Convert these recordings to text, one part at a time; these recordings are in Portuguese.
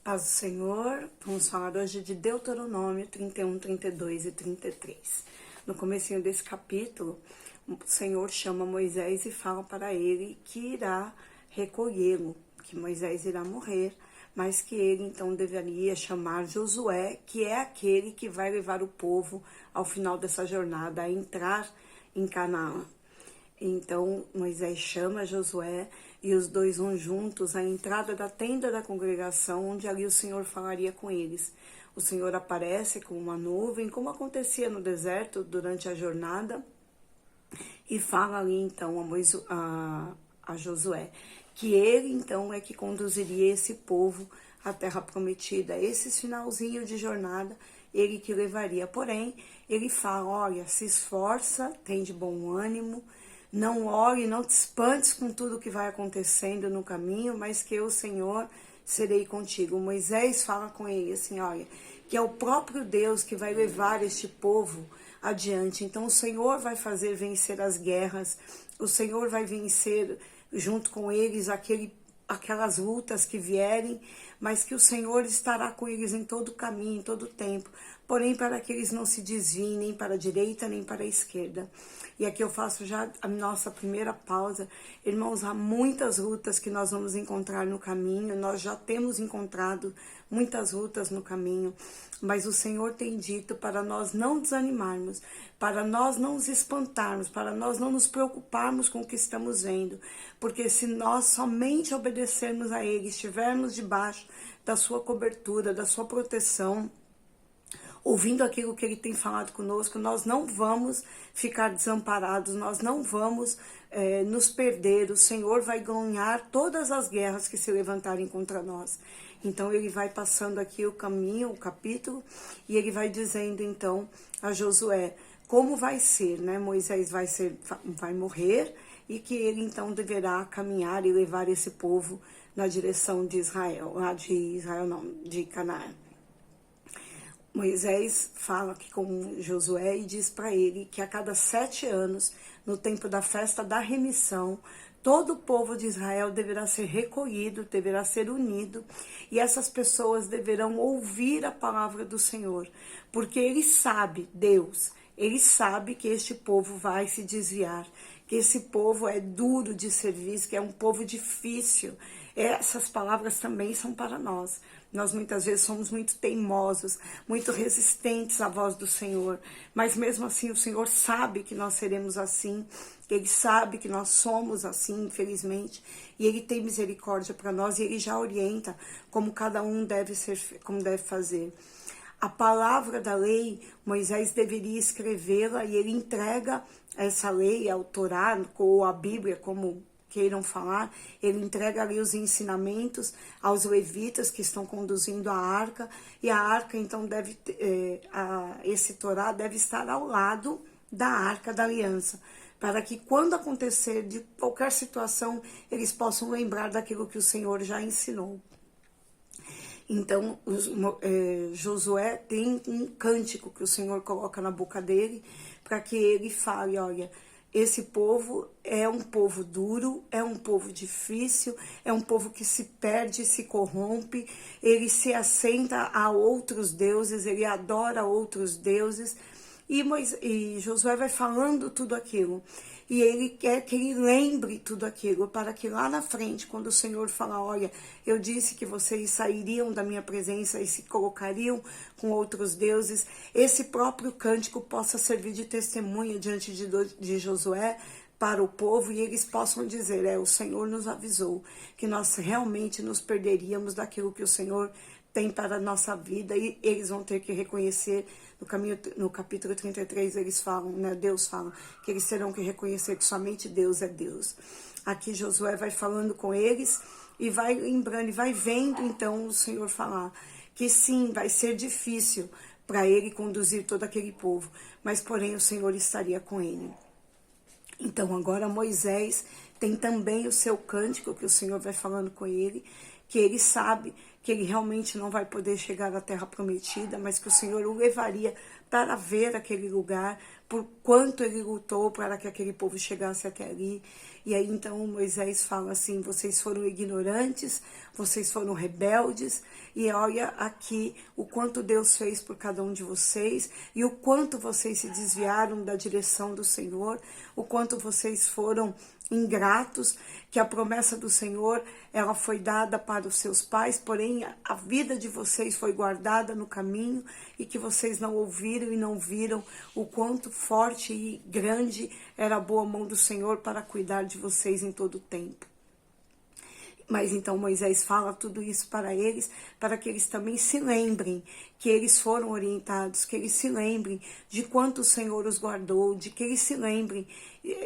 Paz do Senhor, vamos falar hoje de Deuteronômio 31, 32 e 33. No comecinho desse capítulo, o Senhor chama Moisés e fala para ele que irá recolhê-lo, que Moisés irá morrer, mas que ele então deveria chamar Josué, que é aquele que vai levar o povo ao final dessa jornada a entrar em Canaã. Então Moisés chama Josué e os dois vão juntos à entrada da tenda da congregação, onde ali o Senhor falaria com eles. O Senhor aparece com uma nuvem, como acontecia no deserto durante a jornada, e fala ali então a Josué, que ele então é que conduziria esse povo à terra prometida, esse finalzinho de jornada, ele que levaria. Porém, ele fala, olha, se esforça, tem de bom ânimo, não ore, não te espantes com tudo que vai acontecendo no caminho, mas que eu, Senhor, serei contigo. Moisés fala com ele assim, olha, que é o próprio Deus que vai levar este povo adiante. Então o Senhor vai fazer vencer as guerras, o Senhor vai vencer junto com eles aquelas lutas que vierem, mas que o Senhor estará com eles em todo o caminho, em todo o tempo. Porém, para que eles não se desviem nem para a direita, nem para a esquerda. E aqui eu faço já a nossa primeira pausa. Irmãos, há muitas lutas que nós vamos encontrar no caminho. Nós já temos encontrado muitas lutas no caminho. Mas o Senhor tem dito para nós não desanimarmos, para nós não nos espantarmos, para nós não nos preocuparmos com o que estamos vendo. Porque se nós somente obedecermos a Ele, estivermos debaixo da sua cobertura, da sua proteção, ouvindo aquilo que Ele tem falado conosco, nós não vamos ficar desamparados, nós não vamos nos perder. O Senhor vai ganhar todas as guerras que se levantarem contra nós. Então Ele vai passando aqui o caminho, o capítulo, e Ele vai dizendo então a Josué como vai ser, né? Moisés vai morrer e que ele então deverá caminhar e levar esse povo na direção de Israel, de Canaã. Moisés fala aqui com Josué e diz para ele que a cada 7 anos, no tempo da festa da remissão, todo o povo de Israel deverá ser recolhido, deverá ser unido, e essas pessoas deverão ouvir a palavra do Senhor, porque ele sabe, Deus, ele sabe que este povo vai se desviar, que esse povo é duro de serviço, que é um povo difícil. Essas palavras também são para nós. Nós muitas vezes somos muito teimosos, muito resistentes à voz do Senhor, mas mesmo assim o Senhor sabe que nós seremos assim, Ele sabe que nós somos assim, infelizmente, e Ele tem misericórdia para nós e Ele já orienta como cada um como deve fazer. A palavra da lei, Moisés deveria escrevê-la e ele entrega essa lei ao Torá ou à Bíblia, como queiram falar, ele entrega ali os ensinamentos aos levitas que estão conduzindo a arca, e a arca então esse Torá deve estar ao lado da arca da aliança, para que quando acontecer de qualquer situação, eles possam lembrar daquilo que o Senhor já ensinou. Então, Josué tem um cântico que o Senhor coloca na boca dele, para que ele fale, olha, esse povo é um povo duro, é um povo difícil, é um povo que se perde, se corrompe, ele se assenta a outros deuses, ele adora outros deuses, e Josué vai falando tudo aquilo. E ele quer que ele lembre tudo aquilo, para que lá na frente, quando o Senhor falar, olha, eu disse que vocês sairiam da minha presença e se colocariam com outros deuses, esse próprio cântico possa servir de testemunha diante de Josué para o povo, e eles possam dizer, o Senhor nos avisou que nós realmente nos perderíamos daquilo que o Senhor tem para a nossa vida, e eles vão ter que reconhecer, no capítulo 33, eles falam, né, Deus fala, que eles terão que reconhecer que somente Deus é Deus. Aqui Josué vai falando com eles, e vai lembrando, e vai vendo então o Senhor falar, que sim, vai ser difícil para ele conduzir todo aquele povo, mas porém o Senhor estaria com ele. Então agora Moisés tem também o seu cântico, que o Senhor vai falando com ele, que ele sabe que ele realmente não vai poder chegar à terra prometida, mas que o Senhor o levaria para ver aquele lugar, por quanto ele lutou para que aquele povo chegasse até ali. E aí então Moisés fala assim: vocês foram ignorantes, vocês foram rebeldes, e olha aqui o quanto Deus fez por cada um de vocês, e o quanto vocês se desviaram da direção do Senhor, o quanto vocês foram ingratos, que a promessa do Senhor, ela foi dada para os seus pais, porém a vida de vocês foi guardada no caminho, e que vocês não ouviram e não viram o quanto forte e grande era a boa mão do Senhor para cuidar de vocês em todo o tempo. Mas então Moisés fala tudo isso para eles, para que eles também se lembrem que eles foram orientados, que eles se lembrem de quanto o Senhor os guardou, de que eles se lembrem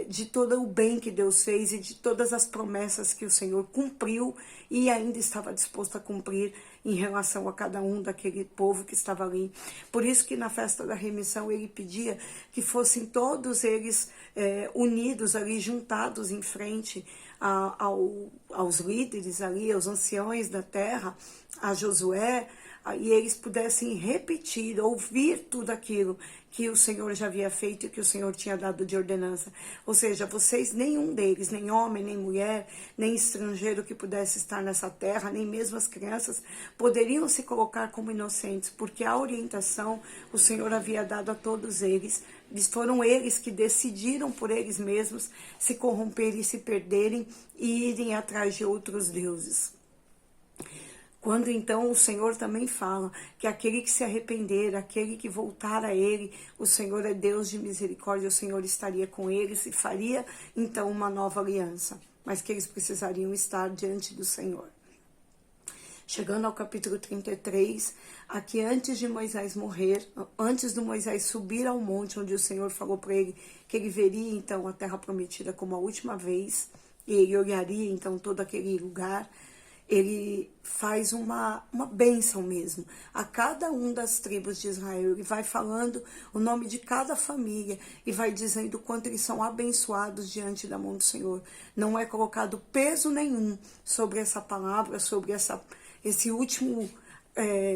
de todo o bem que Deus fez e de todas as promessas que o Senhor cumpriu e ainda estava disposto a cumprir em relação a cada um daquele povo que estava ali. Por isso que na festa da remissão ele pedia que fossem todos eles unidos ali, juntados em frente aos líderes ali, aos anciões da terra, a Josué, e eles pudessem repetir, ouvir tudo aquilo que o Senhor já havia feito e que o Senhor tinha dado de ordenança. Ou seja, vocês, nenhum deles, nem homem, nem mulher, nem estrangeiro que pudesse estar nessa terra, nem mesmo as crianças, poderiam se colocar como inocentes, porque a orientação o Senhor havia dado a todos eles. Foram eles que decidiram por eles mesmos se corromperem e se perderem e irem atrás de outros deuses. Quando então o Senhor também fala que aquele que se arrepender, aquele que voltar a Ele, o Senhor é Deus de misericórdia, o Senhor estaria com eles e faria então uma nova aliança, mas que eles precisariam estar diante do Senhor. Chegando ao capítulo 33, aqui antes de Moisés morrer, antes de Moisés subir ao monte onde o Senhor falou para ele que ele veria então a terra prometida como a última vez, e ele olharia então todo aquele lugar, ele faz uma bênção mesmo a cada um das tribos de Israel. Ele vai falando o nome de cada família e vai dizendo o quanto eles são abençoados diante da mão do Senhor. Não é colocado peso nenhum sobre essa palavra, sobre esse último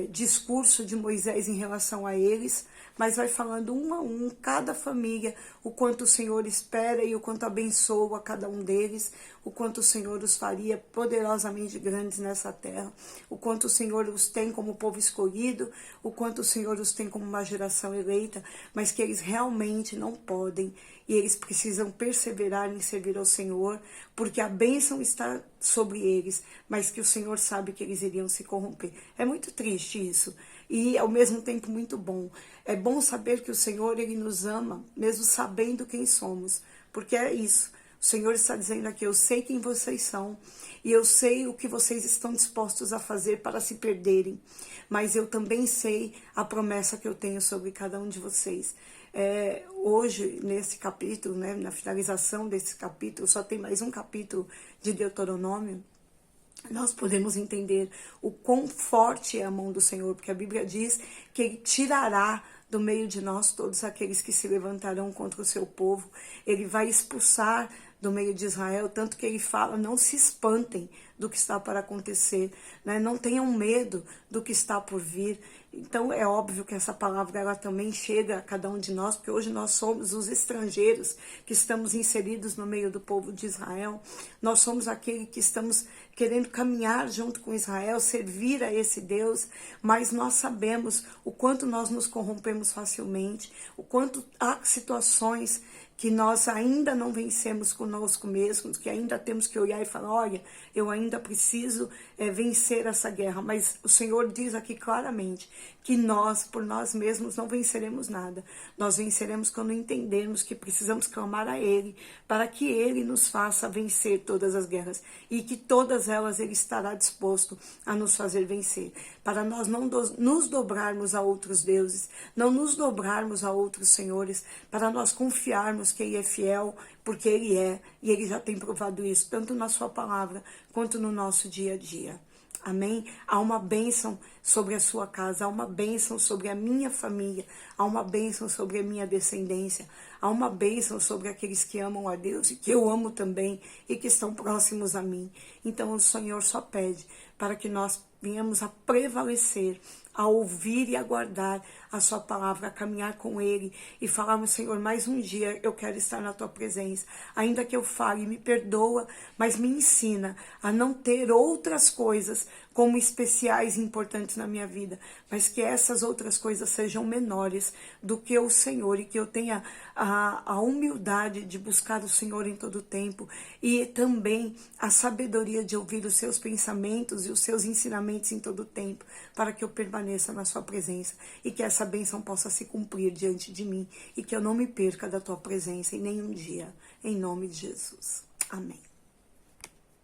discurso de Moisés em relação a eles, mas vai falando um a um, cada família, o quanto o Senhor espera e o quanto abençoa cada um deles, o quanto o Senhor os faria poderosamente grandes nessa terra, o quanto o Senhor os tem como povo escolhido, o quanto o Senhor os tem como uma geração eleita, mas que eles realmente não podem e eles precisam perseverar em servir ao Senhor, porque a bênção está sobre eles, mas que o Senhor sabe que eles iriam se corromper. É muito triste isso, e ao mesmo tempo muito bom. É bom saber que o Senhor, Ele nos ama, mesmo sabendo quem somos, porque é isso. O Senhor está dizendo aqui: eu sei quem vocês são, e eu sei o que vocês estão dispostos a fazer para se perderem, mas eu também sei a promessa que eu tenho sobre cada um de vocês. Hoje, nesse capítulo, né, na finalização desse capítulo, só tem mais um capítulo de Deuteronômio, nós podemos entender o quão forte é a mão do Senhor, porque a Bíblia diz que Ele tirará do meio de nós todos aqueles que se levantarão contra o seu povo. Ele vai expulsar do meio de Israel, tanto que ele fala: não se espantem do que está para acontecer, né? Não tenham medo do que está por vir. Então é óbvio que essa palavra ela também chega a cada um de nós, porque hoje nós somos os estrangeiros que estamos inseridos no meio do povo de Israel. Nós somos aquele que estamos querendo caminhar junto com Israel, servir a esse Deus, mas nós sabemos o quanto nós nos corrompemos facilmente, o quanto há situações que nós ainda não vencemos conosco mesmos, que ainda temos que olhar e falar: olha, eu ainda preciso vencer essa guerra. Mas o Senhor diz aqui claramente que nós, por nós mesmos, não venceremos nada. Nós venceremos quando entendermos que precisamos clamar a Ele, para que Ele nos faça vencer todas as guerras, e que todas elas Ele estará disposto a nos fazer vencer, para nós não nos dobrarmos a outros deuses, não nos dobrarmos a outros senhores, para nós confiarmos que Ele é fiel, porque Ele é, e Ele já tem provado isso, tanto na sua palavra, quanto no nosso dia a dia. Amém? Há uma bênção sobre a sua casa, há uma bênção sobre a minha família, há uma bênção sobre a minha descendência, há uma bênção sobre aqueles que amam a Deus e que eu amo também e que estão próximos a mim. Então o Senhor só pede para que nós venhamos a prevalecer, a ouvir e aguardar a sua palavra, a caminhar com Ele e falarmos, Senhor, mais um dia eu quero estar na tua presença. Ainda que eu fale, me perdoa, mas me ensina a não ter outras coisas como especiais e importantes na minha vida, mas que essas outras coisas sejam menores do que o Senhor e que eu tenha a humildade de buscar o Senhor em todo o tempo e também a sabedoria de ouvir os seus pensamentos e os seus ensinamentos em todo o tempo, para que eu permaneça na sua presença e que essa bênção possa se cumprir diante de mim e que eu não me perca da tua presença em nenhum dia, em nome de Jesus. Amém.